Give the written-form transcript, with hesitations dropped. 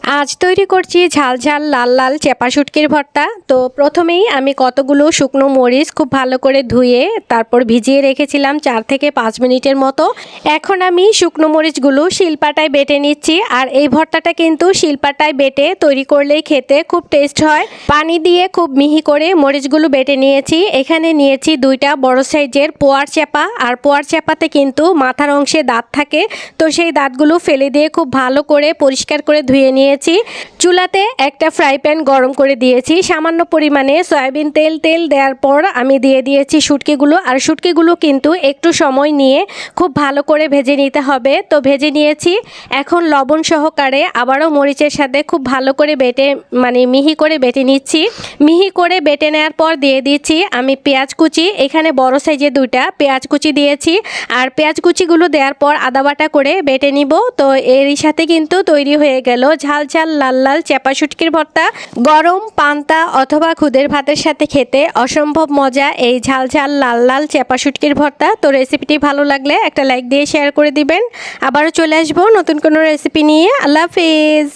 আজ তৈরি করছি ঝাল ঝাল লাল লাল চেপা শুটকির ভর্তা। তো প্রথমেই আমি কতগুলো শুকনো মরিচ খুব ভালো করে ধুয়ে তারপর ভিজিয়ে রেখেছিলাম 4 থেকে 5 মিনিটের মতো। এখন আমি শুকনো মরিচগুলো শিলপাটায় বেটে নিচ্ছি। আর এই ভর্তাটা কিন্তু শিলপাটায় বেটে তৈরি করলেই খেতে খুব টেস্ট হয়। পানি দিয়ে খুব মিহি করে মরিচগুলো বেটে নিয়েছি। এখানে নিয়েছি 2টা বড় সাইজের পোয়ার চেপা। আর পোয়ার চেপাতে কিন্তু মাথার অংশে দাঁত থাকে, তো সেই দাঁতগুলো ফেলে দিয়ে খুব ভালো করে পরিষ্কার করে ধুয়ে নিয়েছি। চুলাতে একটা ফ্রাই প্যান গরম করে দিয়েছি। সামান্য পরিমাণে সয়াবিন তেল দেওয়ার পর আমি দিয়ে দিয়েছি শুটকিগুলো। আর শুটকিগুলো কিন্তু একটু সময় নিয়ে খুব ভালো করে ভেজে নিতে হবে। তো ভেজে নিয়েছি। এখন লবণ সহকারে আবারও মরিচের সাথে খুব ভালো করে বেটে মিহি করে বেটে নিচ্ছি। মিহি করে বেটে নেওয়ার পর দিয়ে দিচ্ছি আমি পেঁয়াজ কুচি। এখানে বড় সাইজে 2টা পেঁয়াজ কুচি দিয়েছি। আর পেঁয়াজ কুচিগুলো দেওয়ার পর আদা বাটা করে বেটে নিব। তো এরই সাথে কিন্তু তৈরি হয়ে গেল ঝাল ঝাল লাল লাল চেপা শুটকির ভর্তা। গরম পান্তা অথবা খুদের ভাতের সাথে খেতে অসম্ভব মজা এই ঝাল ঝাল লাল লাল চেপা শুটকির ভর্তা। তো রেসিপিটি ভালো লাগলে একটা লাইক দিয়ে শেয়ার করে দিবেন। আবারও চলে আসবো নতুন কোনো রেসিপি নিয়ে। আল্লাহ হাফেজ।